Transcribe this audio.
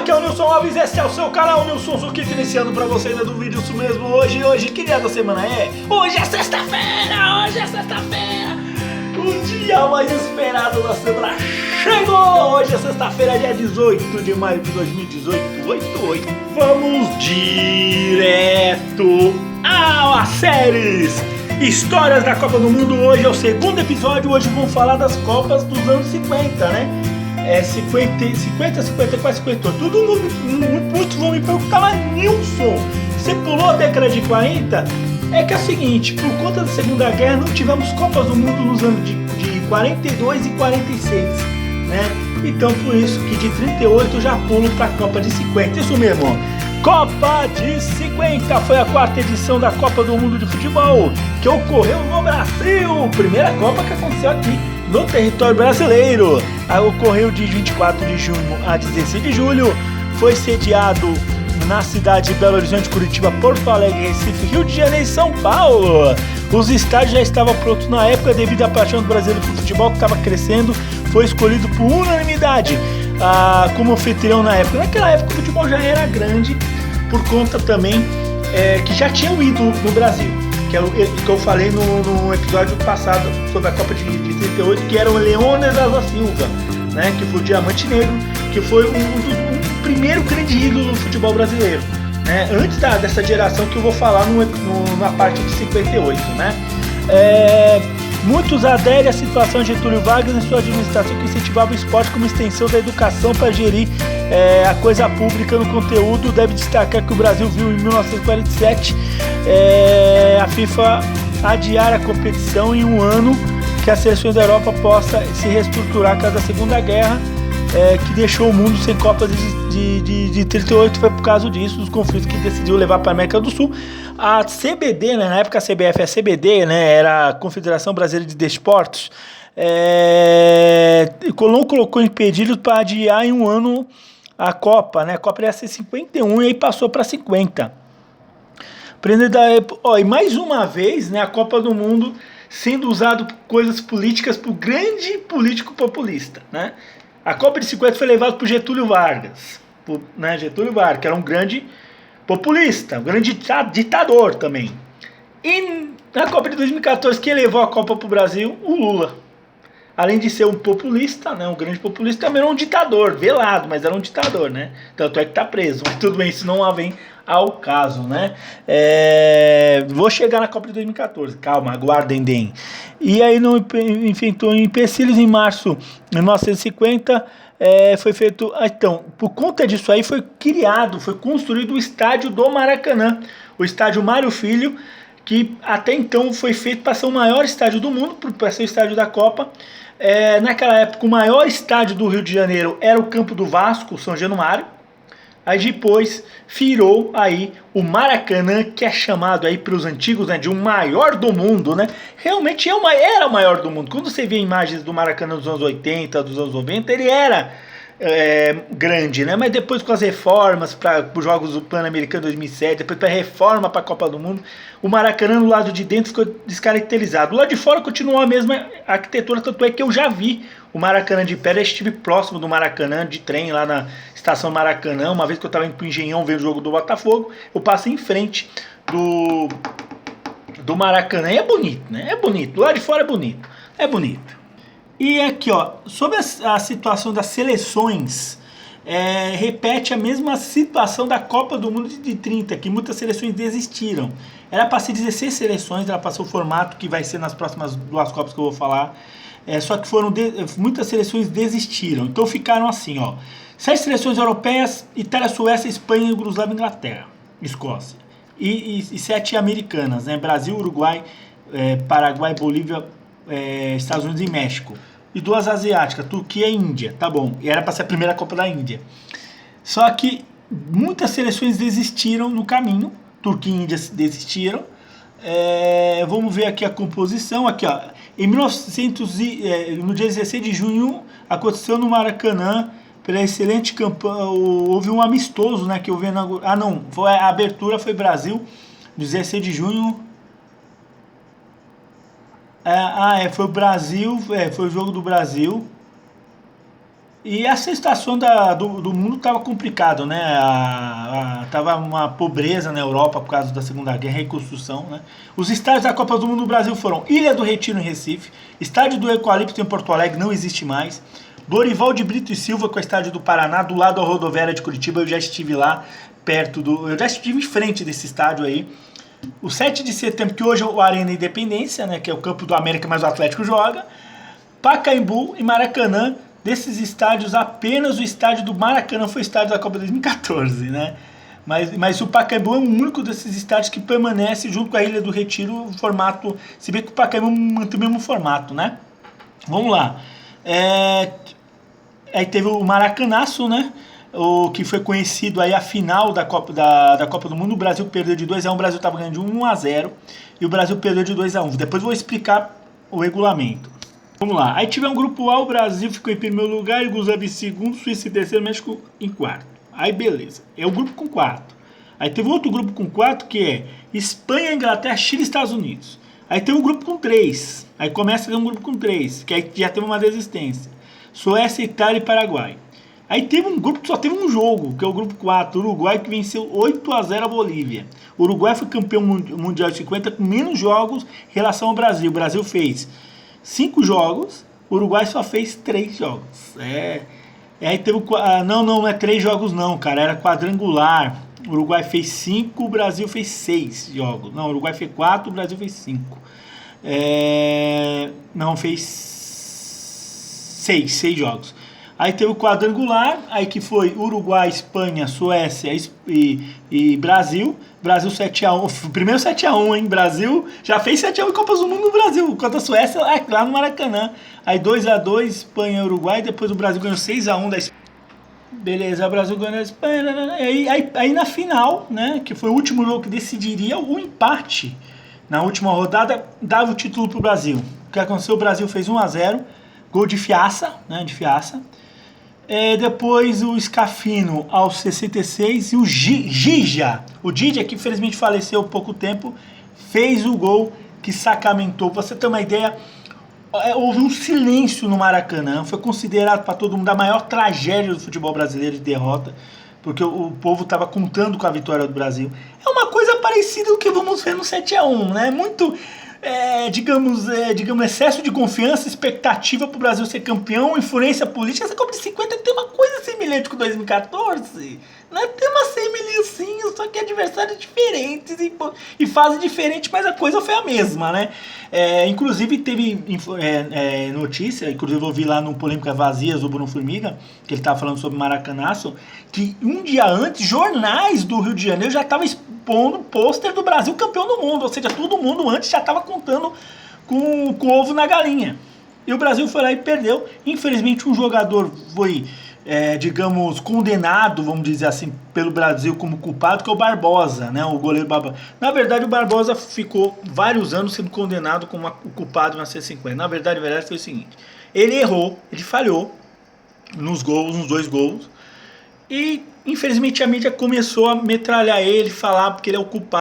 aqui é o Nilson Alves, esse é o seu canal Nilson Zucchini, iniciando pra você ainda do vídeo, isso mesmo, hoje, que dia da semana é? Hoje é sexta-feira, o dia mais esperado da semana chegou! Hoje é sexta-feira, dia 18 de maio de 2018, 88. Vamos direto às séries! Histórias da Copa do Mundo, hoje é o segundo episódio, hoje vamos falar das Copas dos anos 50, né? 50, 54, 58, tudo novo. Muitos vão me perguntar, mas Nilson, você pulou a década de 40? É que é o seguinte, por conta da Segunda Guerra não tivemos Copas do Mundo nos anos de 42 e 46, né? Então por isso que de 38 eu já pulo para a Copa de 50, isso mesmo. Copa de 50 foi a quarta edição da Copa do Mundo de Futebol, que ocorreu no Brasil, primeira Copa que aconteceu aqui no território brasileiro. Ocorreu de 24 de junho a 16 de julho, foi sediado na cidade de Belo Horizonte, Curitiba, Porto Alegre, Recife, Rio de Janeiro e São Paulo. Os estádios já estavam prontos na época devido à paixão do brasileiro por futebol que estava crescendo. Foi escolhido por unanimidade como anfitrião na época. Naquela época o futebol já era grande, por conta também que já tinham ido no Brasil, que eu falei no episódio passado sobre a Copa de 38, que era o Leônidas da Silva, né, que foi o Diamante Negro, que foi um primeiro grande ídolo do futebol brasileiro, né, antes dessa geração que eu vou falar na parte de 58, né. Muitos aderem à situação de Getúlio Vargas em sua administração, que incentivava o esporte como extensão da educação para gerir a coisa pública no conteúdo. Deve destacar que o Brasil viu em 1947 a FIFA adiar a competição em um ano, que as seleções da Europa possam se reestruturar caso da Segunda Guerra, que deixou o mundo sem Copas de 38. Foi por causa disso, dos conflitos, que decidiu levar para a América do Sul. A CBD, né, na época a CBF, a CBD, né, era a Confederação Brasileira de Desportos, Colombo colocou impedidos para adiar em um ano a Copa, né? A Copa ia ser 51 e aí passou para 50. E mais uma vez, né, a Copa do Mundo sendo usado por coisas políticas, por grande político populista, né? A Copa de 50 foi levada por Getúlio Vargas, Getúlio Vargas, que era um grande populista, um grande ditador também. E na Copa de 2014, quem levou a Copa para o Brasil? O Lula. Além de ser um populista, né, um grande populista, também era um ditador, velado, mas era um ditador, né? Tanto é que tá preso, mas tudo bem, isso não vem ao caso, né? Vou chegar na Copa de 2014, calma, aguardem, deem. E aí não enfrentou empecilhos em março de 1950, foi feito... Então, por conta disso aí foi construído o estádio do Maracanã, o estádio Mário Filho, que até então foi feito para ser o maior estádio do mundo, para ser o estádio da Copa. Naquela época o maior estádio do Rio de Janeiro era o Campo do Vasco, São Januário. Aí depois virou aí o Maracanã, que é chamado aí pelos antigos, né, de o maior do mundo, né? Realmente era o maior do mundo. Quando você vê imagens do Maracanã dos anos 80, dos anos 90, ele era grande, né? Mas depois, com as reformas para os Jogos do Pan-Americano 2007, depois para a reforma para a Copa do Mundo, o Maracanã no lado de dentro ficou descaracterizado. Do lado de fora continuou a mesma arquitetura, tanto é que eu já vi o Maracanã de pé. Eu estive próximo do Maracanã de trem lá na estação Maracanã, uma vez que eu estava indo para o Engenhão ver o jogo do Botafogo, eu passei em frente do Maracanã, e é bonito, né? É bonito, do lado de fora é bonito. E aqui, ó, sobre a situação das seleções, repete a mesma situação da Copa do Mundo de 30, que muitas seleções desistiram. Era para ser 16 seleções, era para ser o formato que vai ser nas próximas duas Copas que eu vou falar. Só que muitas seleções desistiram. Então ficaram assim, ó: 6 seleções europeias: Itália, Suécia, Espanha, Yugoslávia, Inglaterra, Escócia. E 7 americanas, né? Brasil, Uruguai, Paraguai, Bolívia, Estados Unidos e México. E 2 asiáticas, Turquia e Índia. Tá bom, e era para ser a primeira Copa da Índia. Só que muitas seleções desistiram no caminho. Turquia e Índia desistiram. Vamos ver aqui a composição. Aqui, ó, no dia 16 de junho aconteceu no Maracanã, pela excelente campanha, houve um amistoso, né, que eu vi a abertura foi Brasil, 16 de junho. Foi o Brasil, foi o jogo do Brasil. E essa situação do mundo estava complicado, né? Tava uma pobreza na Europa por causa da Segunda Guerra e reconstrução, né? Os estádios da Copa do Mundo do Brasil foram Ilha do Retiro em Recife, estádio do Eucalipto em Porto Alegre, não existe mais, Dorival de Brito e Silva, com o estádio do Paraná, do lado da rodoviária de Curitiba. Eu já estive lá eu já estive em frente desse estádio aí. O 7 de setembro, que hoje é o Arena Independência, né? Que é o campo do América, mas o Atlético joga. Pacaembu e Maracanã. Desses estádios, apenas o estádio do Maracanã foi o estádio da Copa 2014, né? Mas o Pacaembu é o único desses estádios que permanece junto com a Ilha do Retiro, o formato, se bem que o Pacaembu mantém o mesmo formato, né? Vamos lá. Aí teve o Maracanaço, né? O que foi conhecido aí a final da Copa do Mundo. O Brasil perdeu de 2-1, o Brasil estava ganhando de 1-0 e o Brasil perdeu de 2-1. Depois eu vou explicar o regulamento. Vamos lá. Aí tiver um grupo A, o Brasil ficou em primeiro lugar, Yugoslávia em segundo, Suíça em terceiro, México em quarto. Aí beleza. É o grupo com 4. Aí teve outro grupo com 4 que é Espanha, Inglaterra, Chile e Estados Unidos. Aí tem um grupo com 3. Aí começa a ter um grupo com 3, que aí já teve uma desistência. Suécia, Itália e Paraguai. Aí teve um grupo que só teve um jogo, que é o grupo 4, Uruguai, que venceu 8-0 a Bolívia. O Uruguai foi campeão mundial de 50 com menos jogos em relação ao Brasil. O Brasil fez 5 jogos, o Uruguai só fez 3 jogos. Aí teve não é 3 jogos não, cara, era quadrangular. O Uruguai fez 5, o Brasil fez 6 jogos. Não, o Uruguai fez 4, o Brasil fez 5. Não, fez 6 jogos. Aí teve o quadrangular, aí que foi Uruguai, Espanha, Suécia e Brasil. Brasil 7-1, primeiro 7-1, hein? Brasil já fez 7-1 em Copas do Mundo no Brasil, contra a Suécia lá no Maracanã. Aí 2-2, Espanha e Uruguai, depois o Brasil ganhou 6-1 da Espanha. Beleza, o Brasil ganhou da Espanha. Aí na final, né, que foi o último jogo que decidiria o empate, na última rodada, dava o título pro Brasil. O que aconteceu? O Brasil fez 1-0, gol de Fiaça, né, depois o Scafino aos 66 e o Gija, que infelizmente faleceu há pouco tempo, fez o gol que sacramentou. Pra você ter uma ideia, houve um silêncio no Maracanã, foi considerado para todo mundo a maior tragédia do futebol brasileiro de derrota, porque o povo estava contando com a vitória do Brasil. É uma coisa parecida com o que vamos ver no 7-1, né? Muito... digamos, excesso de confiança, expectativa para o Brasil ser campeão, influência política. Essa Copa de 50 tem uma coisa semelhante com 2014, né? Tem uma semelhancinha, só que adversários diferentes e fase diferente, mas a coisa foi a mesma, né? Inclusive teve notícia, inclusive eu vi lá no Polêmica Vazias do Bruno Formiga, que ele estava falando sobre Maracanaço, que um dia antes, jornais do Rio de Janeiro já estavam expondo pôster do Brasil campeão do mundo, ou seja, todo mundo antes já estava contando com o ovo na galinha. E o Brasil foi lá e perdeu. Infelizmente um jogador foi, digamos, condenado, vamos dizer assim, pelo Brasil como culpado, que é o Barbosa, né? O goleiro Barbosa. Na verdade, o Barbosa ficou vários anos sendo condenado como o culpado na C50. Na verdade, foi o seguinte: ele errou, ele falhou nos 2 gols, e infelizmente a mídia começou a metralhar ele, falar porque ele é o culpado.